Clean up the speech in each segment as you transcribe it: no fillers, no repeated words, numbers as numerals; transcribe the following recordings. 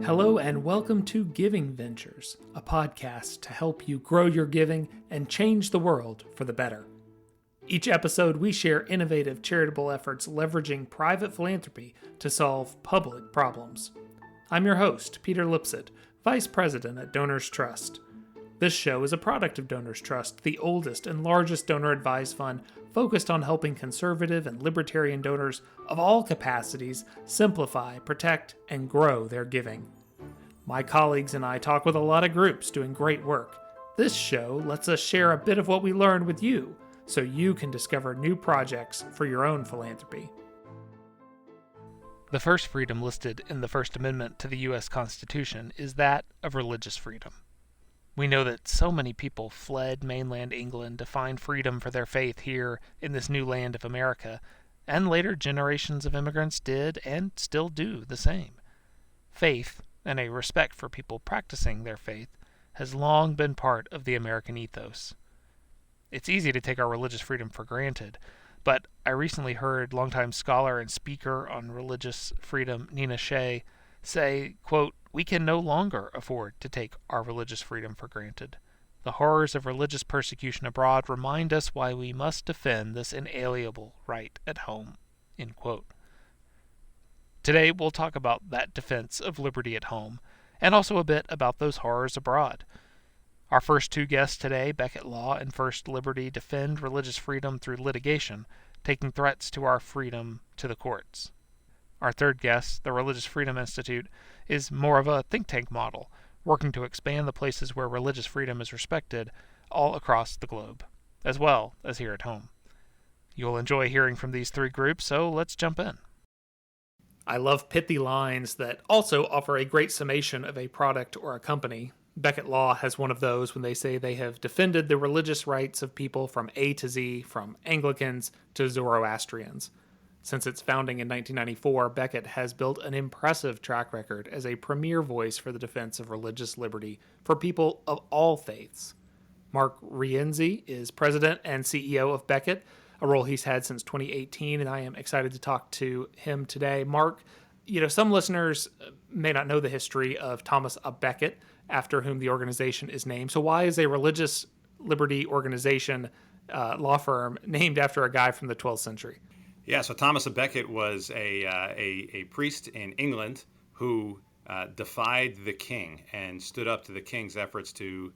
Hello and welcome to Giving Ventures, a podcast to help you grow your giving and change the world for the better. Each episode, we share innovative charitable efforts leveraging private philanthropy to solve public problems. I'm your host, Peter Lipsett, Vice President at DonorsTrust. This show is a product of DonorsTrust, the oldest and largest donor-advised fund focused on helping conservative and libertarian donors of all capacities simplify, protect, and grow their giving. My colleagues and I talk with a lot of groups doing great work. This show lets us share a bit of what we learned with you, so you can discover new projects for your own philanthropy. The first freedom listed in the First Amendment to the U.S. Constitution is that of religious freedom. We know that so many people fled mainland England to find freedom for their faith here in this new land of America, and later generations of immigrants did and still do the same. Faith, and a respect for people practicing their faith, has long been part of the American ethos. It's easy to take our religious freedom for granted, but I recently heard longtime scholar and speaker on religious freedom Nina Shea say, quote, "We can no longer afford to take our religious freedom for granted. The horrors of religious persecution abroad remind us why we must defend this inalienable right at home." End quote. Today we'll talk about that defense of liberty at home, and also a bit about those horrors abroad. Our first two guests today, Becket Law and First Liberty, defend religious freedom through litigation, taking threats to our freedom to the courts. Our third guest, the Religious Freedom Institute, is more of a think tank model, working to expand the places where religious freedom is respected all across the globe, as well as here at home. You'll enjoy hearing from these three groups, so let's jump in. I love pithy lines that also offer a great summation of a product or a company. Becket Law has one of those when they say they have defended the religious rights of people from A to Z, from Anglicans to Zoroastrians. Since its founding in 1994, Becket has built an impressive track record as a premier voice for the defense of religious liberty for people of all faiths. Mark Rienzi is president and CEO of Becket, a role he's had since 2018, and I am excited to talk to him today. Mark, some listeners may not know the history of Thomas A. Becket, after whom the organization is named. So why is a religious liberty organization law firm named after a guy from the 12th century? Yeah, so Thomas A. Becket was a priest in England who defied the king and stood up to the king's efforts to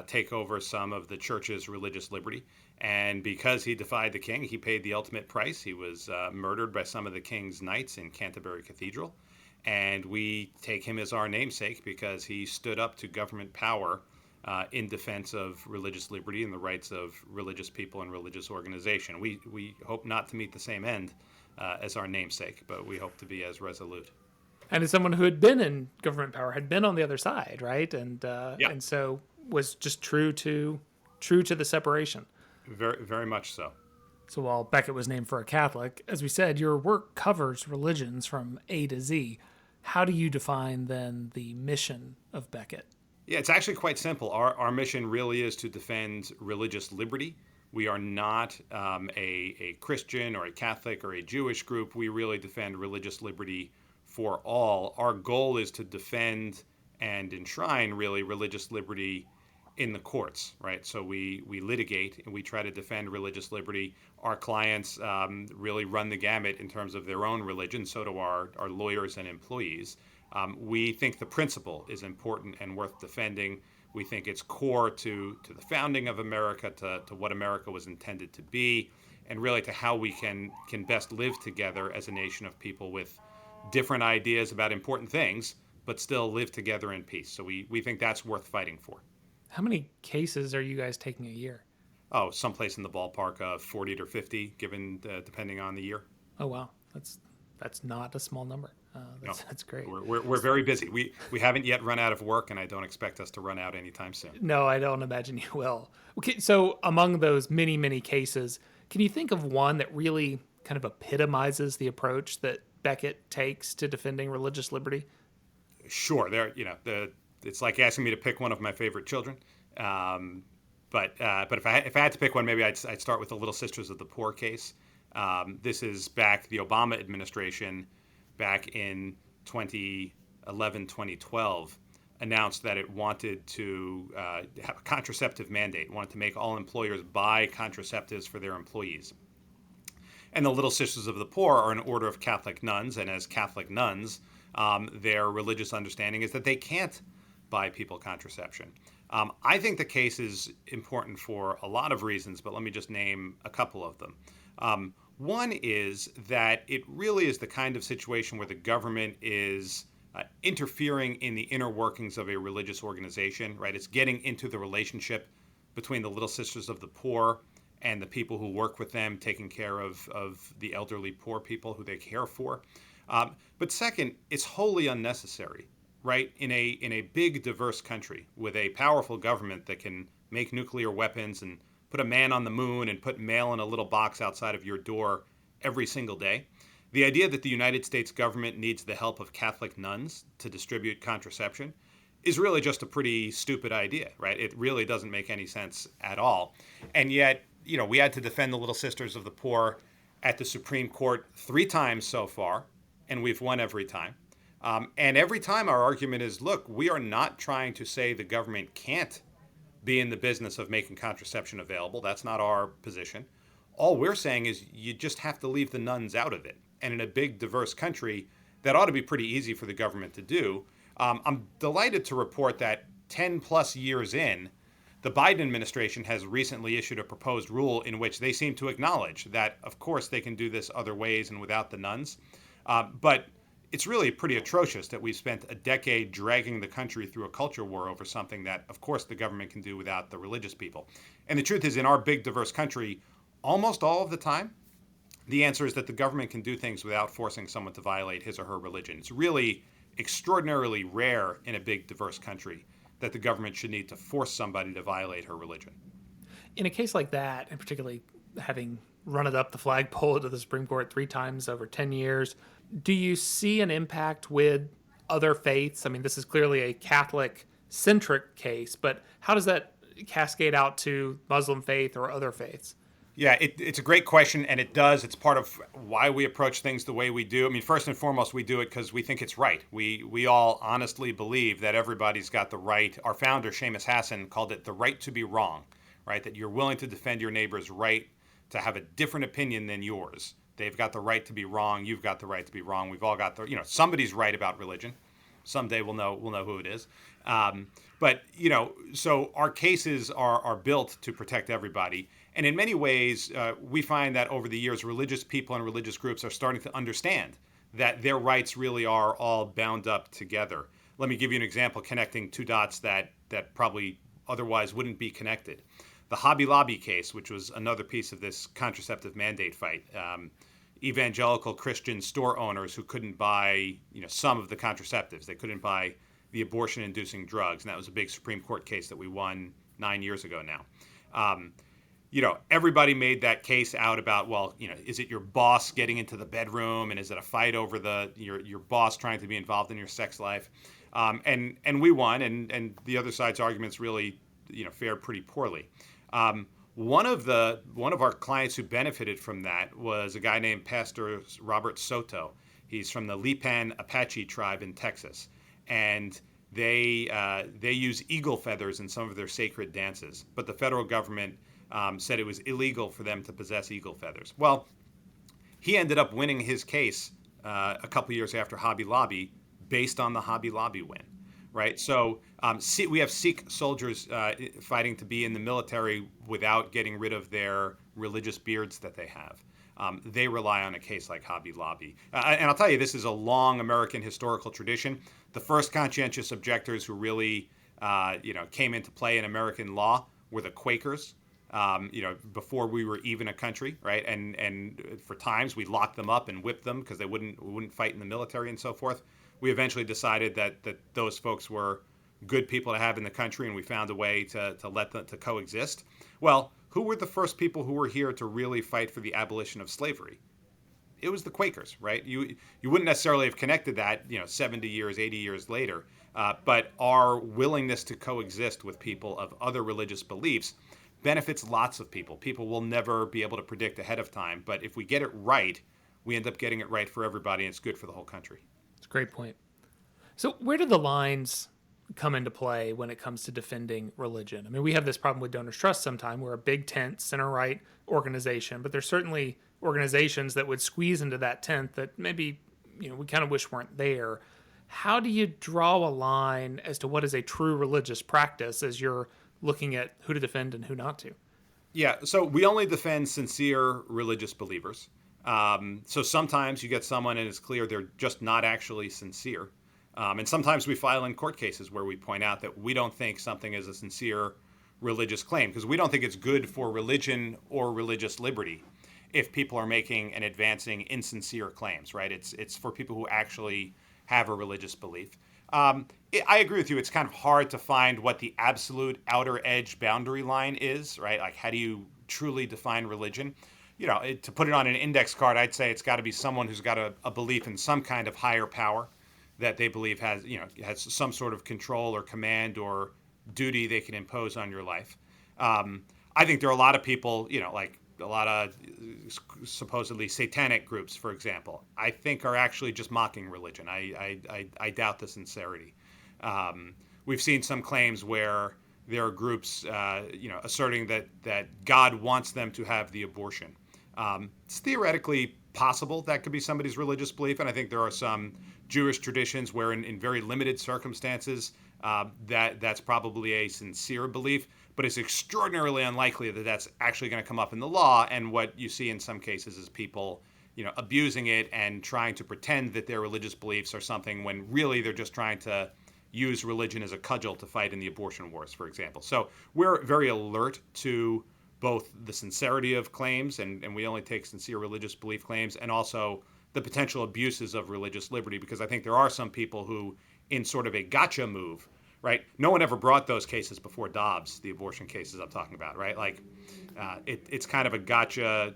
take over some of the church's religious liberty. And because he defied the king, he paid the ultimate price. He was murdered by some of the king's knights in Canterbury Cathedral. And we take him as our namesake because he stood up to government power in defense of religious liberty and the rights of religious people and religious organization. We hope not to meet the same end as our namesake, but we hope to be as resolute. And as someone who had been in government power, had been on the other side, right? And and so was just true to the separation. Very, very much so. So while Becket was named for a Catholic, as we said, your work covers religions from A to Z. How do you define then the mission of Becket? Yeah, it's actually quite simple. Our mission really is to defend religious liberty. We are not a Christian or a Catholic or a Jewish group. We really defend religious liberty for all. Our goal is to defend and enshrine really religious liberty in the courts, right? So we litigate and we try to defend religious liberty. Our clients really run the gamut in terms of their own religion. So do our lawyers and employees. We think the principle is important and worth defending. We think it's core to the founding of America, to what America was intended to be, and really to how we can best live together as a nation of people with different ideas about important things, but still live together in peace. So we think that's worth fighting for. How many cases are you guys taking a year? Oh, someplace in the ballpark of 40 to 50, depending on the year. Oh, wow. That's not a small number. That's great. We're very busy. We haven't yet run out of work, and I don't expect us to run out anytime soon. No, I don't imagine you will. Okay, so among those many, many cases, can you think of one that really kind of epitomizes the approach that Becket takes to defending religious liberty? Sure. It's like asking me to pick one of my favorite children. But if I had to pick one, maybe I'd start with the Little Sisters of the Poor case. This is back the Obama administration, back in 20 2012, announced that it wanted to have a contraceptive mandate, wanted to make all employers buy contraceptives for their employees. And the Little Sisters of the Poor are an order of Catholic nuns, and as Catholic nuns, their religious understanding is that they can't buy people contraception. I think the case is important for a lot of reasons, but let me just name a couple of them. One is that it really is the kind of situation where the government is interfering in the inner workings of a religious organization, right? It's getting into the relationship between the Little Sisters of the Poor and the people who work with them, taking care of the elderly poor people who they care for. But second, it's wholly unnecessary, right? In a big, diverse country with a powerful government that can make nuclear weapons and put a man on the moon and put mail in a little box outside of your door every single day, the idea that the United States government needs the help of Catholic nuns to distribute contraception is really just a pretty stupid idea, right? It really doesn't make any sense at all. And yet, we had to defend the Little Sisters of the Poor at the Supreme Court 3 times so far, and we've won every time. And every time our argument is, look, we are not trying to say the government can't be in the business of making contraception available. That's not our position. All we're saying is you just have to leave the nuns out of it. And in a big, diverse country, that ought to be pretty easy for the government to do. I'm delighted to report that 10 plus years in, the Biden administration has recently issued a proposed rule in which they seem to acknowledge that, of course, they can do this other ways and without the nuns. But it's really pretty atrocious that we've spent a decade dragging the country through a culture war over something that, of course, the government can do without the religious people. And the truth is, in our big, diverse country, almost all of the time, the answer is that the government can do things without forcing someone to violate his or her religion. It's really extraordinarily rare in a big, diverse country that the government should need to force somebody to violate her religion. In a case like that, and particularly having run it up the flagpole to the Supreme Court 3 times over 10 years, do you see an impact with other faiths? I mean, this is clearly a Catholic-centric case, but how does that cascade out to Muslim faith or other faiths? Yeah, it's a great question, and it does. It's part of why we approach things the way we do. I mean, first and foremost, we do it because we think it's right. We all honestly believe that everybody's got the right. Our founder, Seamus Hassan, called it the right to be wrong, right? That you're willing to defend your neighbor's right to have a different opinion than yours. They've got the right to be wrong. You've got the right to be wrong. We've all got somebody's right about religion. Someday we'll know who it is. But so our cases are built to protect everybody. And in many ways, we find that over the years, religious people and religious groups are starting to understand that their rights really are all bound up together. Let me give you an example connecting 2 dots that probably otherwise wouldn't be connected. The Hobby Lobby case, which was another piece of this contraceptive mandate fight. Evangelical Christian store owners who couldn't buy, some of the contraceptives. They couldn't buy the abortion-inducing drugs, and that was a big Supreme Court case that we won 9 years ago now. Everybody made that case out about, is it your boss getting into the bedroom, and is it a fight over your boss trying to be involved in your sex life? And we won, and the other side's arguments really, fared pretty poorly. One of our clients who benefited from that was a guy named Pastor Robert Soto. He's from the Lipan Apache tribe in Texas, and they use eagle feathers in some of their sacred dances. But the federal government said it was illegal for them to possess eagle feathers. Well, he ended up winning his case a couple years after Hobby Lobby based on the Hobby Lobby win. Right, so we have Sikh soldiers fighting to be in the military without getting rid of their religious beards that they have. They rely on a case like Hobby Lobby. And I'll tell you, this is a long American historical tradition. The first conscientious objectors who really came into play in American law were the Quakers. Before we were even a country, right? And for times we locked them up and whipped them because they wouldn't fight in the military and so forth. We eventually decided that those folks were good people to have in the country, and we found a way to let them to coexist. Well, who were the first people who were here to really fight for the abolition of slavery? It was the Quakers, right? You wouldn't necessarily have connected that, 70 years, 80 years later, but our willingness to coexist with people of other religious beliefs benefits lots of people. People will never be able to predict ahead of time, but if we get it right, we end up getting it right for everybody, and it's good for the whole country. It's a great point. So where do the lines come into play when it comes to defending religion? I mean, we have this problem with DonorsTrust sometime. We're a big tent, center-right organization, but there's certainly organizations that would squeeze into that tent that maybe, we kind of wish weren't there. How do you draw a line as to what is a true religious practice as you're looking at who to defend and who not to? Yeah, so we only defend sincere religious believers. So sometimes you get someone and it's clear they're just not actually sincere. And sometimes we file in court cases where we point out that we don't think something is a sincere religious claim because we don't think it's good for religion or religious liberty if people are making and advancing insincere claims, right? It's for people who actually have a religious belief. I agree with you. It's kind of hard to find what the absolute outer edge boundary line is, right? Like, how do you truly define religion? To put it on an index card, I'd say it's got to be someone who's got a belief in some kind of higher power that they believe has some sort of control or command or duty they can impose on your life. I think there are a lot of people, like a lot of supposedly satanic groups, for example, I think are actually just mocking religion. I doubt the sincerity. We've seen some claims where there are groups, asserting that God wants them to have the abortion. It's theoretically possible that could be somebody's religious belief, and I think there are some Jewish traditions where, in very limited circumstances, that's probably a sincere belief. But it's extraordinarily unlikely that that's actually going to come up in the law. And what you see in some cases is people, abusing it and trying to pretend that their religious beliefs are something when really they're just trying to use religion as a cudgel to fight in the abortion wars, for example. So we're very alert to both the sincerity of claims, and we only take sincere religious belief claims, and also the potential abuses of religious liberty, because I think there are some people who, in sort of a gotcha move, right? No one ever brought those cases before Dobbs, the abortion cases I'm talking about, right? Like, it's kind of a gotcha,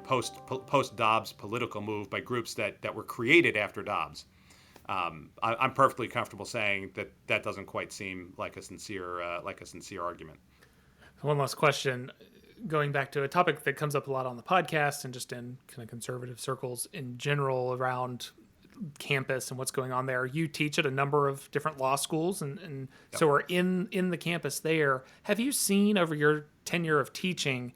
post Dobbs political move by groups that were created after Dobbs. I'm perfectly comfortable saying that doesn't quite seem like a sincere argument. One last question. Going back to a topic that comes up a lot on the podcast and just in kind of conservative circles in general around campus and what's going on there. You teach at a number of different law schools and yep. So are in the campus there. Have you seen over your tenure of teaching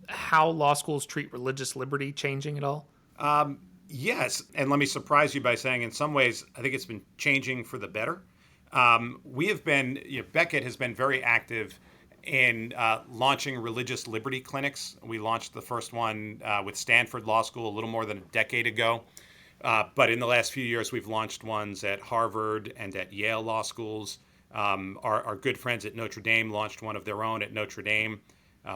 how law schools treat religious liberty changing at all? Yes. And let me surprise you by saying in some ways, I think it's been changing for the better. We have been, Becket has been very active in launching religious liberty clinics. We launched the first one with Stanford Law School a little more than a decade ago. But in the last few years, we've launched ones at Harvard and at Yale Law Schools. Our good friends at Notre Dame launched one of their own at Notre Dame.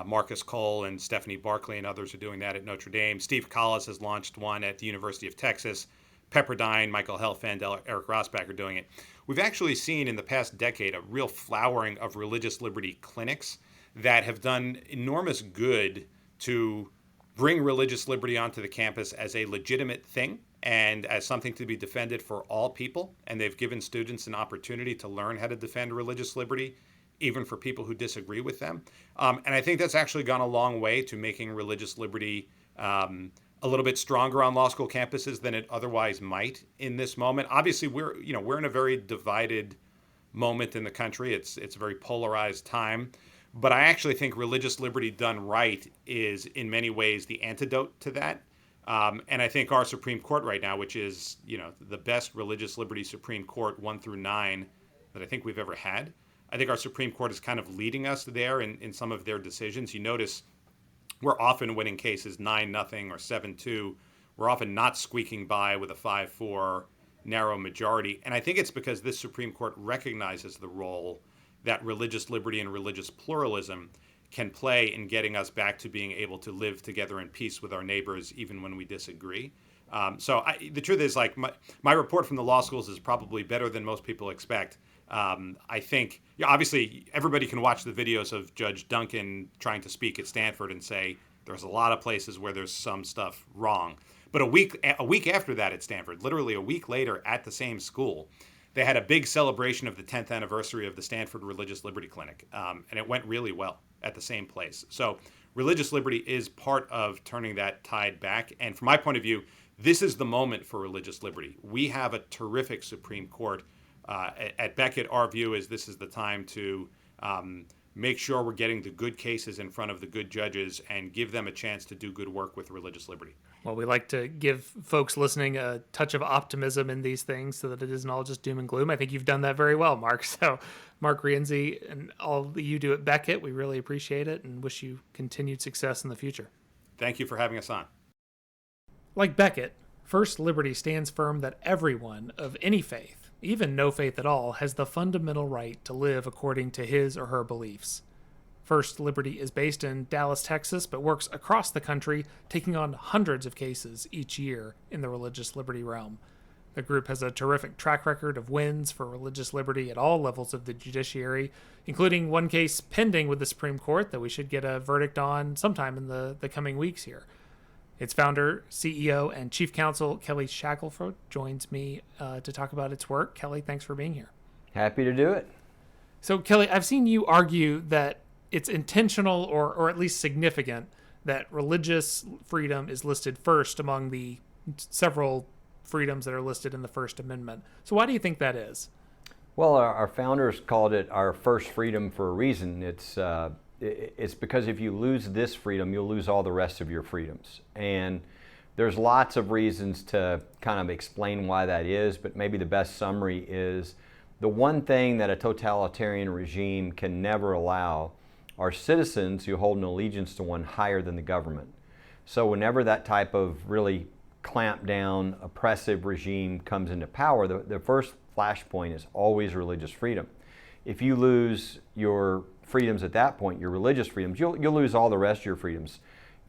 Marcus Cole and Stephanie Barclay and others are doing that at Notre Dame. Steve Collis has launched one at the University of Texas. Pepperdine, Michael Helfand, Eric Rosbach are doing it. We've actually seen in the past decade a real flowering of religious liberty clinics that have done enormous good to bring religious liberty onto the campus as a legitimate thing and as something to be defended for all people. And they've given students an opportunity to learn how to defend religious liberty, even for people who disagree with them. And I think that's actually gone a long way to making religious liberty a little bit stronger on law school campuses than it otherwise might in this moment. Obviously, we're in a very divided moment in the country. It's a very polarized time. But I actually think religious liberty done right is in many ways the antidote to that. And I think our Supreme Court right now, which is, the best religious liberty Supreme Court 1 through 9 that I think we've ever had. I think our Supreme Court is kind of leading us there in some of their decisions. You notice we're often winning cases 9-0 or 7-2. We're often not squeaking by with a 5-4 narrow majority. And I think it's because this Supreme Court recognizes the role that religious liberty and religious pluralism can play in getting us back to being able to live together in peace with our neighbors, even when we disagree. The truth is, like, my report from the law schools is probably better than most people expect. I think, obviously, everybody can watch the videos of Judge Duncan trying to speak at Stanford and say there's a lot of places where there's some stuff wrong. But a week after that at Stanford, literally a week later at the same school, they had a big celebration of the 10th anniversary of the Stanford Religious Liberty Clinic, and it went really well at the same place. So religious liberty is part of turning that tide back. And from my point of view, this is the moment for religious liberty. We have a terrific Supreme Court At Becket, our view is this is the time to make sure we're getting the good cases in front of the good judges and give them a chance to do good work with religious liberty. Well, we like to give folks listening a touch of optimism in these things so that it isn't all just doom and gloom. I think you've done that very well, Mark. So, Mark Rienzi and all that you do at Becket, we really appreciate it and wish you continued success in the future. Thank you for having us on. Like Becket, First Liberty stands firm that everyone of any faith, even no faith at all, has the fundamental right to live according to his or her beliefs. First Liberty is based in Dallas, Texas, but works across the country, taking on hundreds of cases each year in the religious liberty realm. The group has a terrific track record of wins for religious liberty at all levels of the judiciary, including one case pending with the Supreme Court that we should get a verdict on sometime in the coming weeks here. Its founder, CEO, and chief counsel, Kelly Shackelford, joins me to talk about its work. Kelly, thanks for being here. Happy to do it. So, Kelly, I've seen you argue that it's intentional or at least significant that religious freedom is listed first among the several freedoms that are listed in the First Amendment. So why do you think that is? Well, our founders called it our first freedom for a reason. It's because if you lose this freedom, you'll lose all the rest of your freedoms. And there's lots of reasons to kind of explain why that is, but maybe the best summary is the one thing that a totalitarian regime can never allow are citizens who hold an allegiance to one higher than the government. So whenever that type of really clamped down, oppressive regime comes into power, the first flashpoint is always religious freedom. If you lose your freedoms at that point, your religious freedoms, you'll lose all the rest of your freedoms.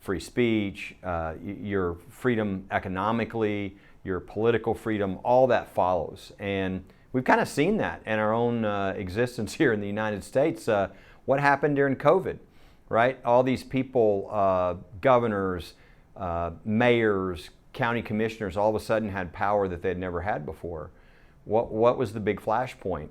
Free speech, your freedom economically, your political freedom, all that follows. And we've kind of seen that in our own existence here in the United States. What happened during COVID, right? All these people, governors, mayors, county commissioners, all of a sudden had power that they'd never had before. What was the big flashpoint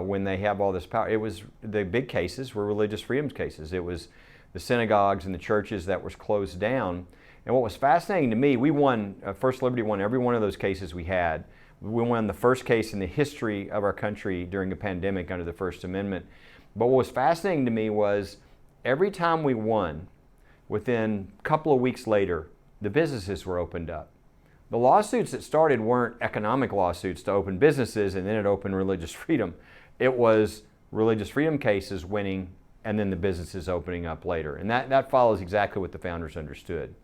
when they have all this power? It was the big cases were religious freedoms cases. It was the synagogues and the churches that was closed down. And what was fascinating to me, we won, First Liberty won every one of those cases we had. We won the first case in the history of our country during a pandemic under the First Amendment. But what was fascinating to me was every time we won, within a couple of weeks later, the businesses were opened up. The lawsuits that started weren't economic lawsuits to open businesses and then it opened religious freedom. It was religious freedom cases winning and then the businesses opening up later. And that follows exactly what the founders understood.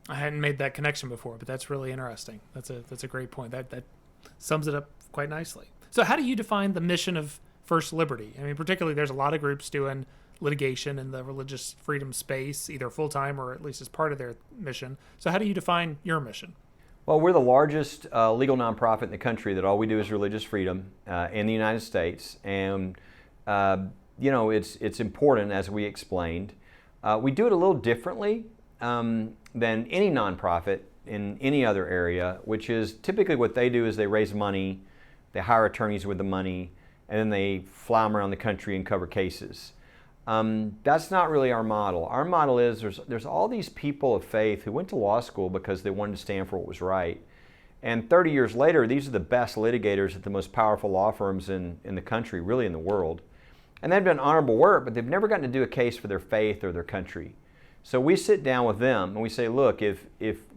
I hadn't made that connection before, but that's really interesting. That's a great point. That sums it up quite nicely. So how do you define the mission of First Liberty? I mean, particularly there's a lot of groups doing litigation in the religious freedom space, either full-time or at least as part of their mission. So how do you define your mission? Well, we're the largest legal nonprofit in the country that all we do is religious freedom in the United States. And, it's important, as we explained. We do it a little differently than any nonprofit in any other area, which is typically what they do is they raise money, they hire attorneys with the money, and then they fly them around the country and cover cases. That's not really our model. Our model is there's all these people of faith who went to law school because they wanted to stand for what was right. And 30 years later, these are the best litigators at the most powerful law firms in the country, really in the world. And they've done honorable work, but they've never gotten to do a case for their faith or their country. So we sit down with them and we say, look, if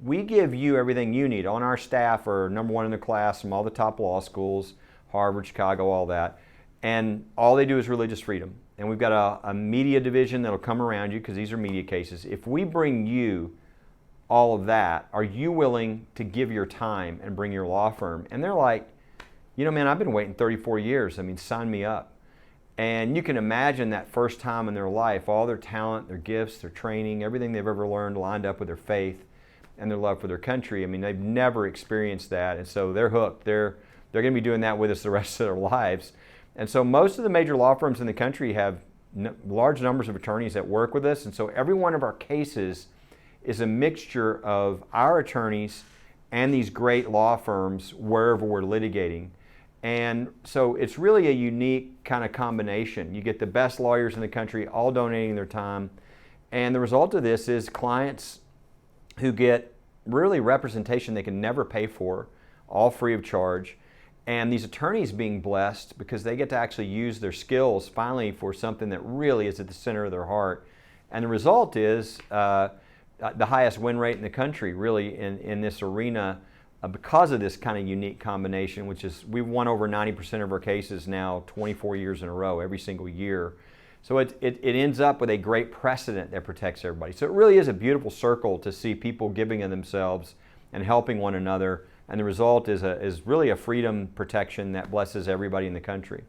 we give you everything you need, on our staff are number one in their class from all the top law schools, Harvard, Chicago, all that, and all they do is religious freedom. And we've got a media division that'll come around you because these are media cases. If we bring you all of that, are you willing to give your time and bring your law firm? And they're like, man, I've been waiting 34 years. I mean, sign me up. And you can imagine that first time in their life, all their talent, their gifts, their training, everything they've ever learned lined up with their faith and their love for their country. I mean, they've never experienced that. And so they're hooked. They're going to be doing that with us the rest of their lives. And so most of the major law firms in the country have large numbers of attorneys that work with us. And so every one of our cases is a mixture of our attorneys and these great law firms wherever we're litigating. And so it's really a unique kind of combination. You get the best lawyers in the country all donating their time. And the result of this is clients who get really representation they can never pay for, all free of charge. and these attorneys being blessed because they get to actually use their skills finally for something that really is at the center of their heart. And the result is the highest win rate in the country, really, in this arena because of this kind of unique combination, which is we've won over 90% of our cases now 24 years in a row, every single year. So it ends up with a great precedent that protects everybody. So it really is a beautiful circle to see people giving of themselves and helping one another. And the result is really a freedom protection that blesses everybody in the country.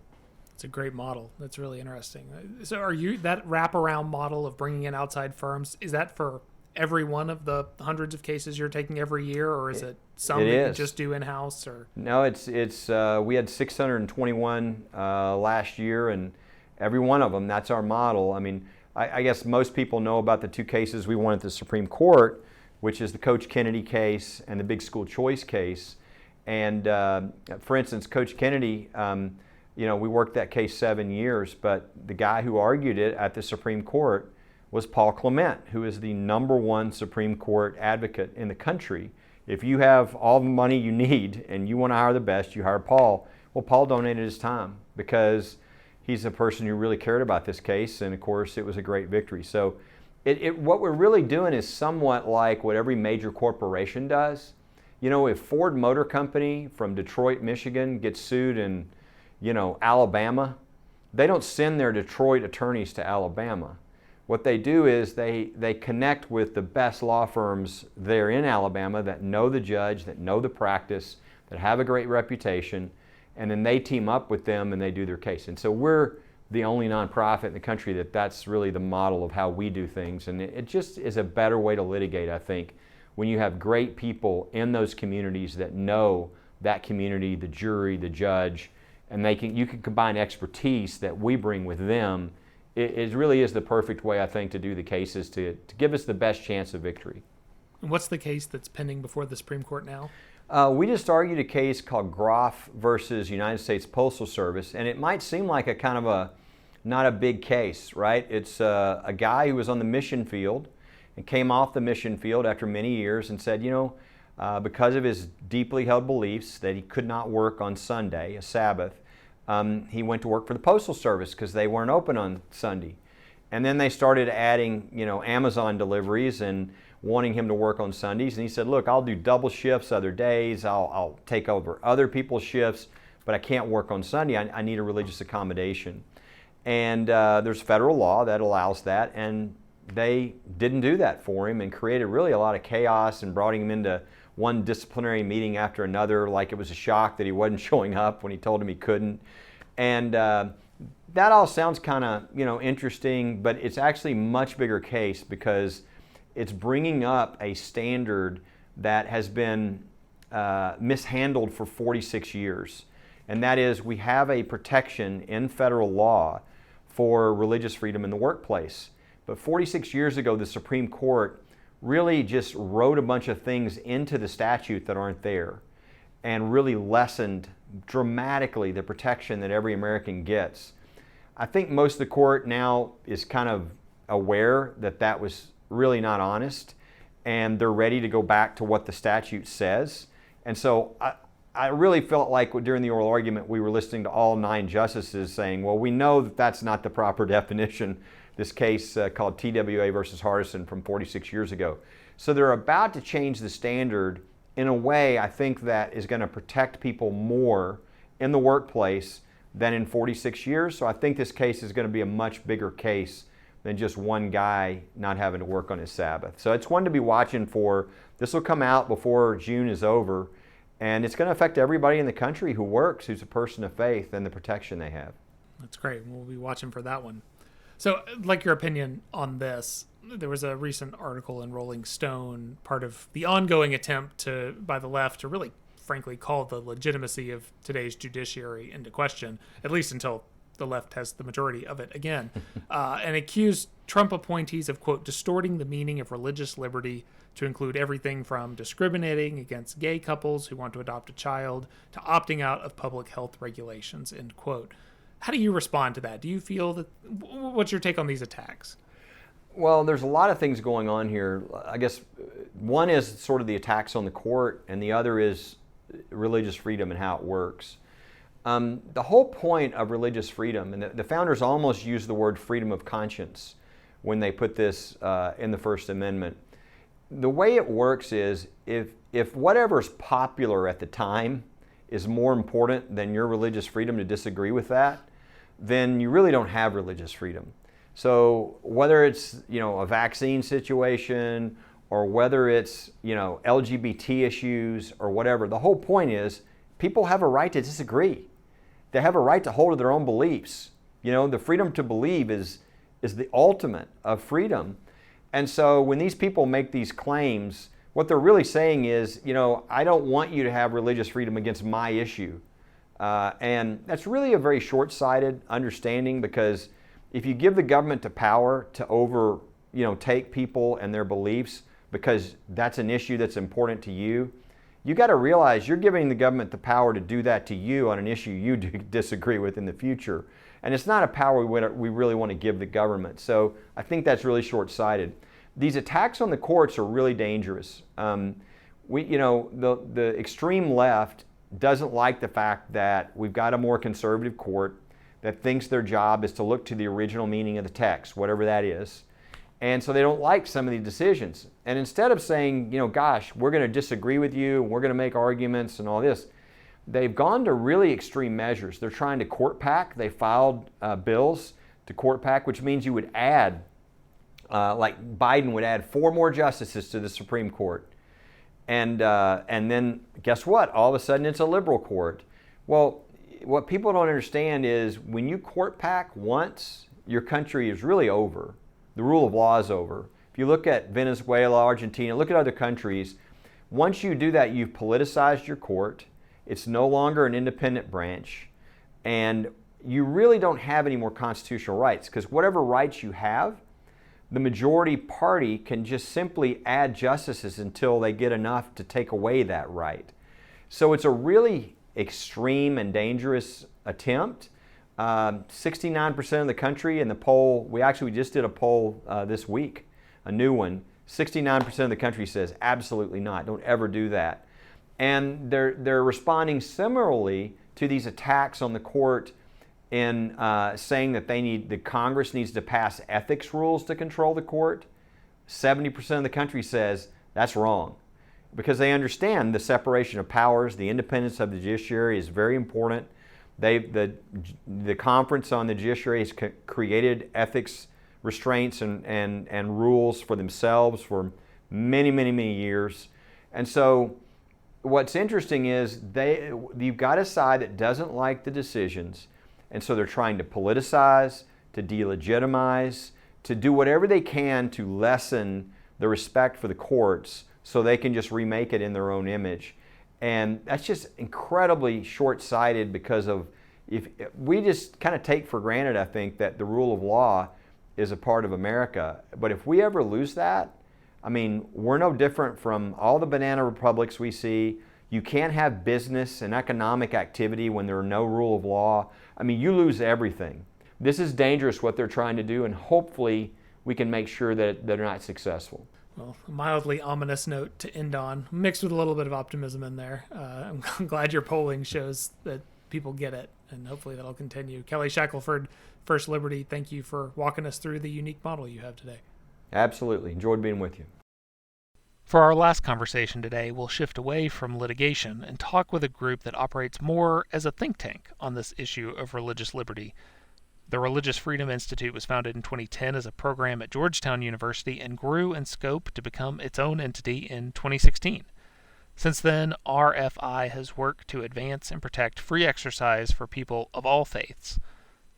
It's a great model. That's really interesting. So are you, that wraparound model of bringing in outside firms, is that for every one of the hundreds of cases you're taking every year, or is it some that you just do in-house? Or no, it's we had 621 last year, and every one of them, that's our model. I mean, I guess most people know about the two cases we won at the Supreme Court, which is the Coach Kennedy case and the big school choice case. And for instance, Coach Kennedy, we worked that case 7 years, but the guy who argued it at the Supreme Court was Paul Clement, who is the #1 Supreme Court advocate in the country. If you have all the money you need and you want to hire the best, you hire Paul. Well, Paul donated his time because he's a person who really cared about this case, and of course it was a great victory. So what we're really doing is somewhat like what every major corporation does. You know, if Ford Motor Company from Detroit, Michigan gets sued in, Alabama, they don't send their Detroit attorneys to Alabama. What they do is they connect with the best law firms there in Alabama that know the judge, that know the practice, that have a great reputation, and then they team up with them and they do their case. And so we're the only nonprofit in the country that's really the model of how we do things. And it just is a better way to litigate, I think, when you have great people in those communities that know that community, the jury, the judge, and you can combine expertise that we bring with them. It really is the perfect way, I think, to do the cases to give us the best chance of victory. And what's the case that's pending before the Supreme Court now? We just argued a case called Groff versus United States Postal Service, and it might seem like a kind of not a big case, right? It's a guy who was on the mission field and came off the mission field after many years and said, because of his deeply held beliefs that he could not work on Sunday, a Sabbath, he went to work for the Postal Service because they weren't open on Sunday. And then they started adding, Amazon deliveries and wanting him to work on Sundays. And he said, look, I'll do double shifts other days. I'll take over other people's shifts, but I can't work on Sunday. I need a religious accommodation. And there's federal law that allows that. And they didn't do that for him and created really a lot of chaos and brought him into one disciplinary meeting after another, like it was a shock that he wasn't showing up when he told him he couldn't. And that all sounds kind of, interesting, but it's actually a much bigger case because it's bringing up a standard that has been mishandled for 46 years. And that is, we have a protection in federal law for religious freedom in the workplace. But 46 years ago, the Supreme Court really just wrote a bunch of things into the statute that aren't there and really lessened dramatically the protection that every American gets. I think most of the court now is kind of aware that that was really not honest, and they're ready to go back to what the statute says. And so I really felt like during the oral argument we were listening to all 9 justices saying, well, we know that that's not the proper definition. This case called TWA versus Hardison from 46 years ago. So they're about to change the standard in a way I think that is going to protect people more in the workplace than in 46 years. So I think this case is going to be a much bigger case than just one guy not having to work on his Sabbath. So it's one to be watching for. This will come out before June is over, and it's going to affect everybody in the country who works, who's a person of faith, and the protection they have. That's great. We'll be watching for that one. So, I'd like your opinion on this. There was a recent article in Rolling Stone, part of the ongoing attempt by the left to really, frankly, call the legitimacy of today's judiciary into question, at least until the left has the majority of it again, and accused Trump appointees of, quote, distorting the meaning of religious liberty to include everything from discriminating against gay couples who want to adopt a child to opting out of public health regulations, end quote. How do you respond to that? Do you feel that, what's your take on these attacks? Well, there's a lot of things going on here. I guess one is sort of the attacks on the court, and the other is religious freedom and how it works. The whole point of religious freedom, and the founders almost used the word freedom of conscience when they put this in the First Amendment. The way it works is if whatever's popular at the time is more important than your religious freedom to disagree with that, then you really don't have religious freedom. So whether it's a vaccine situation or whether it's LGBT issues or whatever, the whole point is people have a right to disagree. They have a right to hold to their own beliefs. The freedom to believe is the ultimate of freedom. And so when these people make these claims, what they're really saying is, I don't want you to have religious freedom against my issue. And that's really a very short-sighted understanding, because if you give the government the power to take people and their beliefs because that's an issue that's important to you, you got to realize you're giving the government the power to do that to you on an issue you disagree with in the future. And it's not a power we really want to give the government. So I think that's really short-sighted. These attacks on the courts are really dangerous. The extreme left doesn't like the fact that we've got a more conservative court that thinks their job is to look to the original meaning of the text, whatever that is. And so they don't like some of these decisions. And instead of saying, gosh, we're going to disagree with you, we're going to make arguments and all this, they've gone to really extreme measures. They're trying to court pack. They filed bills to court pack, which means you would add, like Biden would add 4 more justices to the Supreme Court. And then guess what? All of a sudden it's a liberal court. Well, what people don't understand is when you court pack once, your country is really over. The rule of law is over. If you look at Venezuela, Argentina, look at other countries, once you do that, you've politicized your court. It's no longer an independent branch. And you really don't have any more constitutional rights, because whatever rights you have, the majority party can just simply add justices until they get enough to take away that right. So it's a really extreme and dangerous attempt. 69% of the country in the poll, we just did a poll this week, a new one. 69% of the country says absolutely not, don't ever do that. And they're responding similarly to these attacks on the court in saying that the Congress needs to pass ethics rules to control the court. 70% of the country says that's wrong, because they understand the separation of powers, the independence of the judiciary is very important. The Conference on the Judiciary has created ethics restraints and rules for themselves for many, many, many years. And so what's interesting is you've got a side that doesn't like the decisions, and so they're trying to politicize, to delegitimize, to do whatever they can to lessen the respect for the courts so they can just remake it in their own image. And that's just incredibly short-sighted, because if we just kind of take for granted, I think, that the rule of law is a part of America. But if we ever lose that, we're no different from all the banana republics we see. You can't have business and economic activity when there are no rule of law. You lose everything. This is dangerous what they're trying to do, and hopefully we can make sure that they're not successful. Well, a mildly ominous note to end on, mixed with a little bit of optimism in there. I'm glad your polling shows that people get it, and hopefully that'll continue. Kelly Shackelford, First Liberty, thank you for walking us through the unique model you have today. Absolutely. Enjoyed being with you. For our last conversation today, we'll shift away from litigation and talk with a group that operates more as a think tank on this issue of religious liberty. The Religious Freedom Institute was founded in 2010 as a program at Georgetown University and grew in scope to become its own entity in 2016. Since then, RFI has worked to advance and protect free exercise for people of all faiths.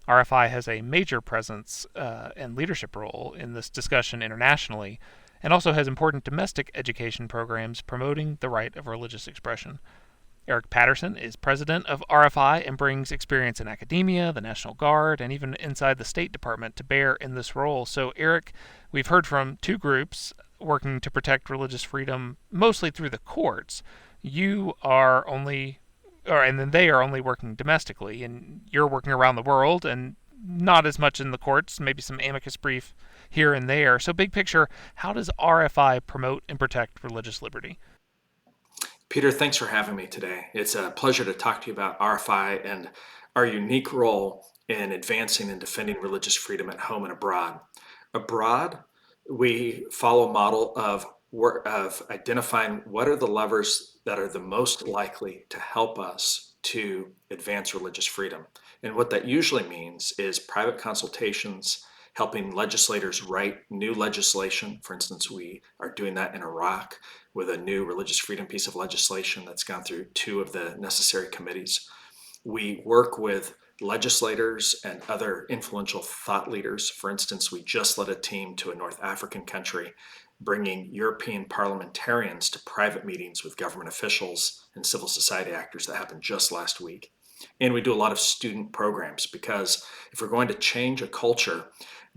RFI has a major presence and leadership role in this discussion internationally, and also has important domestic education programs promoting the right of religious expression. Eric Patterson is president of RFI and brings experience in academia, the National Guard, and even inside the State Department to bear in this role. So, Eric, we've heard from 2 groups working to protect religious freedom mostly through the courts. You are only, and then they are only working domestically, and you're working around the world and not as much in the courts, maybe some amicus brief here and there. So big picture, how does RFI promote and protect religious liberty? Peter, thanks for having me today. It's a pleasure to talk to you about RFI and our unique role in advancing and defending religious freedom at home and abroad. Abroad, we follow a model of identifying what are the levers that are the most likely to help us to advance religious freedom. And what that usually means is private consultations, helping legislators write new legislation. For instance, we are doing that in Iraq with a new religious freedom piece of legislation that's gone through two of the necessary committees. We work with legislators and other influential thought leaders. For instance, we just led a team to a North African country, bringing European parliamentarians to private meetings with government officials and civil society actors that happened just last week. And we do a lot of student programs because if we're going to change a culture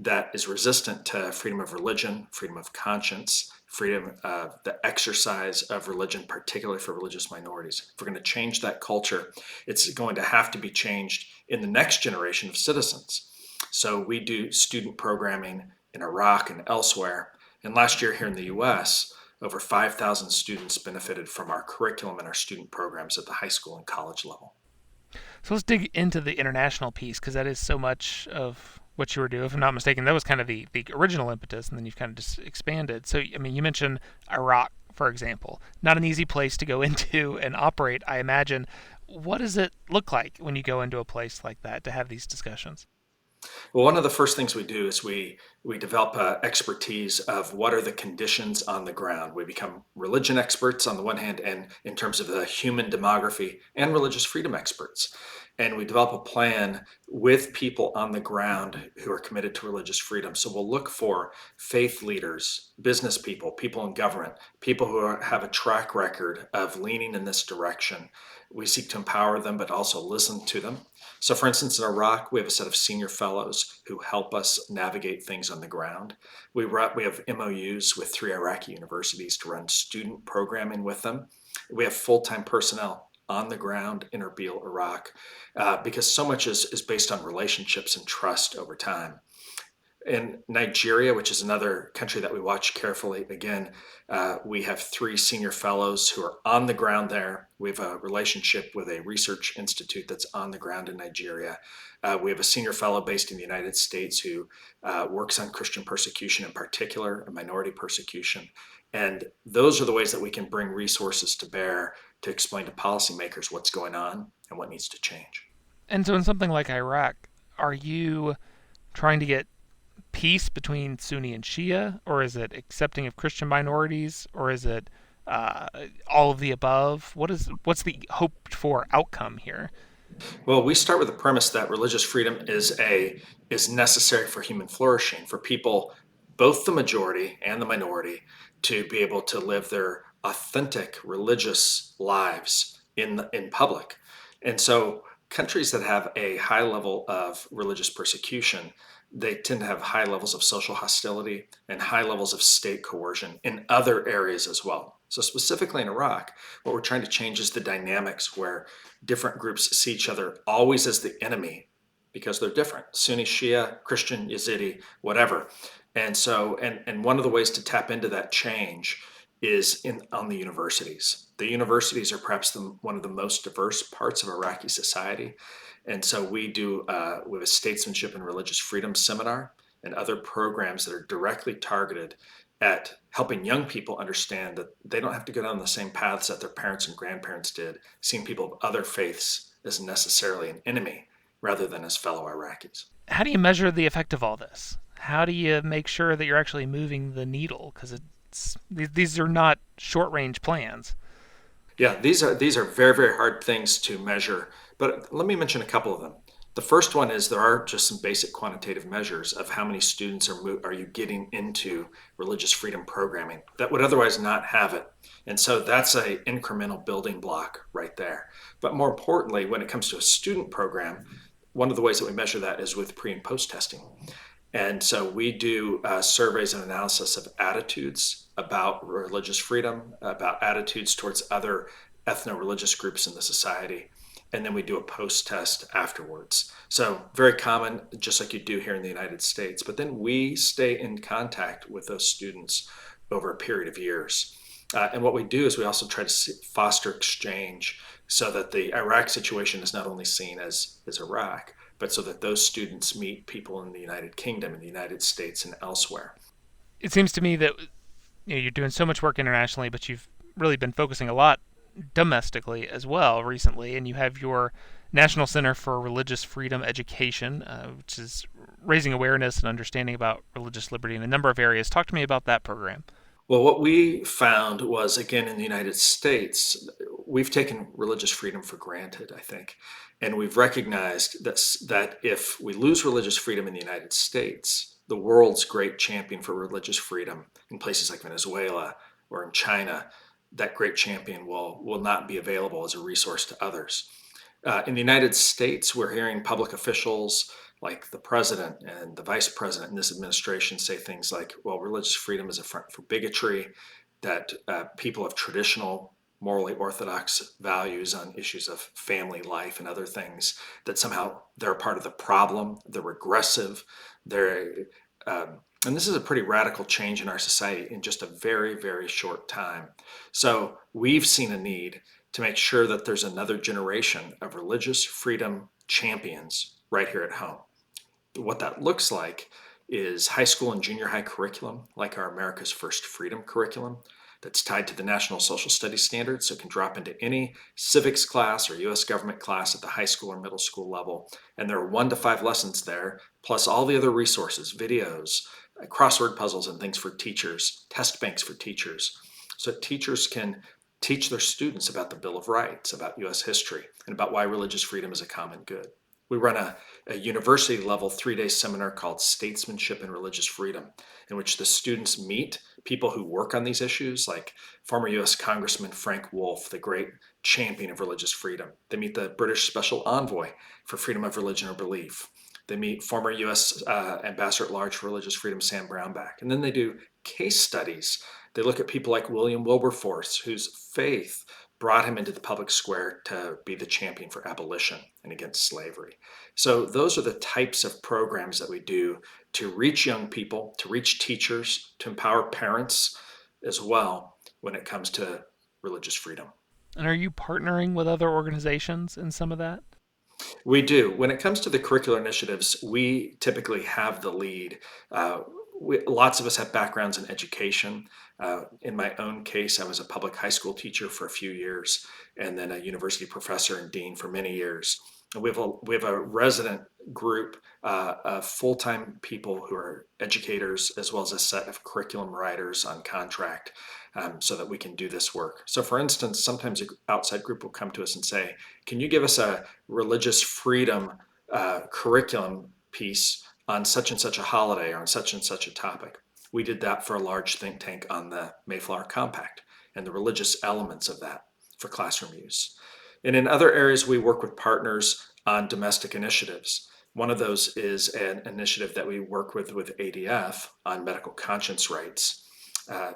that is resistant to freedom of religion, freedom of conscience, freedom of the exercise of religion, particularly for religious minorities, if we're going to change that culture, it's going to have to be changed in the next generation of citizens. So we do student programming in Iraq and elsewhere. And last year here in the US, over 5,000 students benefited from our curriculum and our student programs at the high school and college level. So let's dig into the international piece because that is so much of what you were doing. If I'm not mistaken, that was kind of the original impetus, and then you've kind of just expanded. So, I mean, you mentioned Iraq, for example. Not an easy place to go into and operate, I imagine. What does it look like when you go into a place like that to have these discussions? Well, one of the first things we do is we develop expertise of what are the conditions on the ground. We become religion experts on the one hand, and in terms of the human demography, and religious freedom experts. And we develop a plan with people on the ground who are committed to religious freedom. So we'll look for faith leaders, business people, people in government, people who have a track record of leaning in this direction. We seek to empower them, but also listen to them. So, for instance, in Iraq, we have a set of senior fellows who help us navigate things on the ground. We have MOUs with 3 Iraqi universities to run student programming with them. We have full-time personnel on the ground in Erbil, Iraq, because so much is based on relationships and trust over time. In Nigeria, which is another country that we watch carefully, again, we have 3 senior fellows who are on the ground there. We have a relationship with a research institute that's on the ground in Nigeria. We have a senior fellow based in the United States who works on Christian persecution in particular, and minority persecution. And those are the ways that we can bring resources to bear to explain to policymakers what's going on and what needs to change. And so, in something like Iraq, are you trying to get peace between Sunni and Shia, or is it accepting of Christian minorities, or is it all of the above? What's the hoped for outcome here? Well, we start with the premise that religious freedom is necessary for human flourishing, for people, both the majority and the minority, to be able to live their authentic religious lives in public. And so countries that have a high level of religious persecution, they tend to have high levels of social hostility and high levels of state coercion in other areas as well. So specifically in Iraq, what we're trying to change is the dynamics where different groups see each other always as the enemy because they're different: Sunni, Shia, Christian, Yazidi, whatever. And so, and one of the ways to tap into that change is on the universities. The universities are perhaps one of the most diverse parts of Iraqi society. And so we have a statesmanship and religious freedom seminar and other programs that are directly targeted at helping young people understand that they don't have to go down the same paths that their parents and grandparents did, seeing people of other faiths as necessarily an enemy rather than as fellow Iraqis. How do you measure the effect of all this? How do you make sure that you're actually moving the needle? Because these are not short-range plans. Yeah, these are very, very hard things to measure, but let me mention a couple of them. The first one is there are just some basic quantitative measures of how many students are you getting into religious freedom programming that would otherwise not have it. And so that's an incremental building block right there. But more importantly, when it comes to a student program, one of the ways that we measure that is with pre and post testing. And so we do surveys and analysis of attitudes about religious freedom, about attitudes towards other ethno-religious groups in the society. And then we do a post-test afterwards. So very common, just like you do here in the United States. But then we stay in contact with those students over a period of years. And what we do is we also try to foster exchange so that the Iraq situation is not only seen as Iraq, but so that those students meet people in the United Kingdom, in the United States, and elsewhere. It seems to me that you're doing so much work internationally, but you've really been focusing a lot domestically as well recently, and you have your National Center for Religious Freedom Education, which is raising awareness and understanding about religious liberty in a number of areas. Talk to me about that program. Well, what we found was, again, in the United States, we've taken religious freedom for granted, I think. And we've recognized that if we lose religious freedom in the United States, the world's great champion for religious freedom in places like Venezuela or in China, that great champion will not be available as a resource to others. In the United States, we're hearing public officials like the president and the vice president in this administration say things like, well, religious freedom is a front for bigotry, that people of traditional, morally orthodox values on issues of family life and other things, that somehow they're a part of the problem, they're regressive, and this is a pretty radical change in our society in just a very, very short time. So we've seen a need to make sure that there's another generation of religious freedom champions right here at home. What that looks like is high school and junior high curriculum, like our America's First Freedom curriculum, that's tied to the National Social Studies Standards, so it can drop into any civics class or U.S. government class at the high school or middle school level. And there are 1 to 5 lessons there, plus all the other resources, videos, crossword puzzles and things for teachers, test banks for teachers, so that teachers can teach their students about the Bill of Rights, about U.S. history, and about why religious freedom is a common good. We run a university level 3-day seminar called Statesmanship and Religious Freedom, in which the students meet people who work on these issues, like former U.S. Congressman Frank Wolf, the great champion of religious freedom. They meet the British Special Envoy for freedom of religion or belief. They meet former U.S. Ambassador at Large for Religious Freedom, Sam Brownback. And then they do case studies. They look at people like William Wilberforce, whose faith brought him into the public square to be the champion for abolition and against slavery. So those are the types of programs that we do to reach young people, to reach teachers, to empower parents as well when it comes to religious freedom. And are you partnering with other organizations in some of that? We do. When it comes to the curricular initiatives, we typically have the lead. Lots of us have backgrounds in education. In my own case, I was a public high school teacher for a few years, and then a university professor and dean for many years. And we have a resident group of full-time people who are educators, as well as a set of curriculum writers on contract, so that we can do this work. So for instance, sometimes an outside group will come to us and say, can you give us a religious freedom curriculum piece on such and such a holiday or on such and such a topic? We did that for a large think tank on the Mayflower Compact and the religious elements of that for classroom use. And in other areas, we work with partners on domestic initiatives. One of those is an initiative that we work with ADF on medical conscience rights.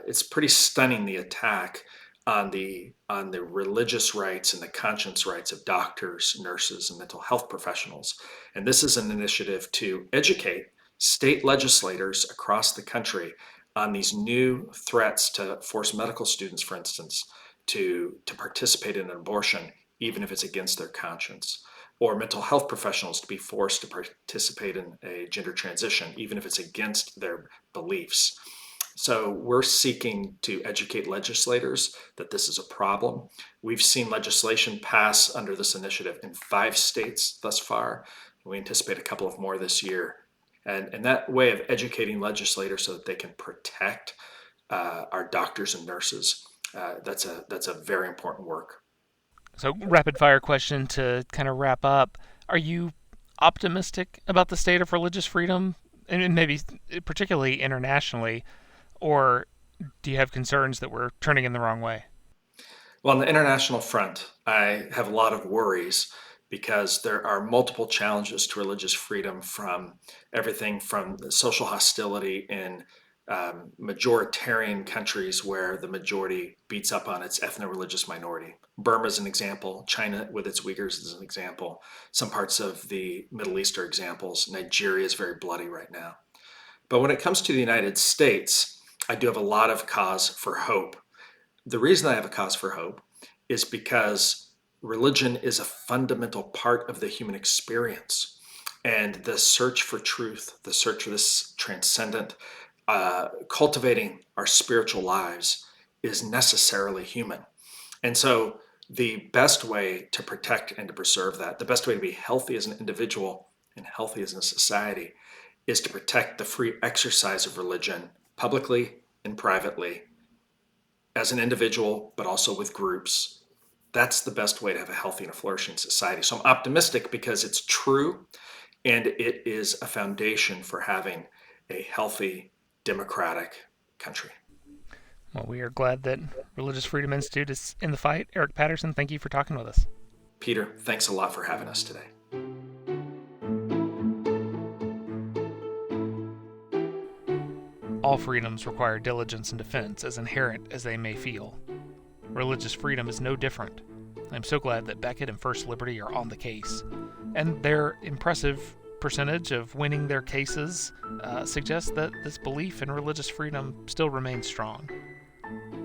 It's pretty stunning, the attack on the religious rights and the conscience rights of doctors, nurses, and mental health professionals. And this is an initiative to educate state legislators across the country on these new threats to force medical students, for instance, to participate in an abortion, even if it's against their conscience, or mental health professionals to be forced to participate in a gender transition, even if it's against their beliefs. So we're seeking to educate legislators that this is a problem. We've seen legislation pass under this initiative in 5 states thus far. We anticipate a couple of more this year. And that way of educating legislators so that they can protect our doctors and nurses, that's a very important work. So, rapid fire question to kind of wrap up. Are you optimistic about the state of religious freedom, and maybe particularly internationally, or do you have concerns that we're turning in the wrong way? Well, on the international front, I have a lot of worries because there are multiple challenges to religious freedom, from everything from the social hostility in majoritarian countries where the majority beats up on its ethno-religious minority. Burma is an example. China with its Uyghurs is an example. Some parts of the Middle East are examples. Nigeria is very bloody right now. But when it comes to the United States, I do have a lot of cause for hope. The reason I have a cause for hope is because religion is a fundamental part of the human experience. And the search for truth, the search for this transcendent, cultivating our spiritual lives is necessarily human. And so the best way to protect and to preserve that, the best way to be healthy as an individual and healthy as a society, is to protect the free exercise of religion publicly and privately, as an individual, but also with groups. That's the best way to have a healthy and a flourishing society. So I'm optimistic because it's true, and it is a foundation for having a healthy, democratic country. Well, we are glad that Religious Freedom Institute is in the fight. Eric Patterson, thank you for talking with us. Peter, thanks a lot for having us today. All freedoms require diligence and defense, as inherent as they may feel. Religious freedom is no different. I'm so glad that Becket and First Liberty are on the case, and their impressive percentage of winning their cases suggests that this belief in religious freedom still remains strong.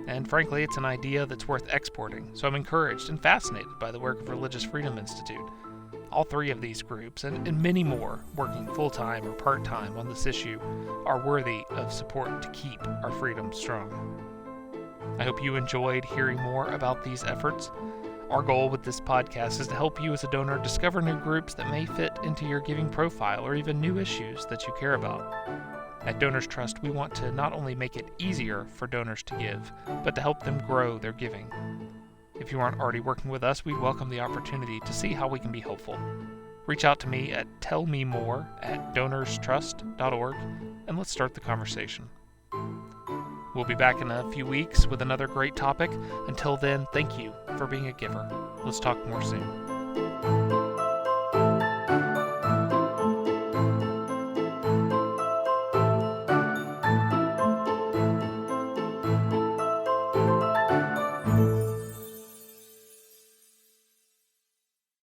And frankly, it's an idea that's worth exporting, so I'm encouraged and fascinated by the work of Religious Freedom Institute. All three of these groups, and many more working full-time or part-time on this issue, are worthy of support to keep our freedom strong. I hope you enjoyed hearing more about these efforts. Our goal with this podcast is to help you as a donor discover new groups that may fit into your giving profile or even new issues that you care about. At DonorsTrust, we want to not only make it easier for donors to give, but to help them grow their giving. If you aren't already working with us, we welcome the opportunity to see how we can be helpful. Reach out to me at tellmemore@donorstrust.org, and let's start the conversation. We'll be back in a few weeks with another great topic. Until then, thank you for being a giver. Let's talk more soon.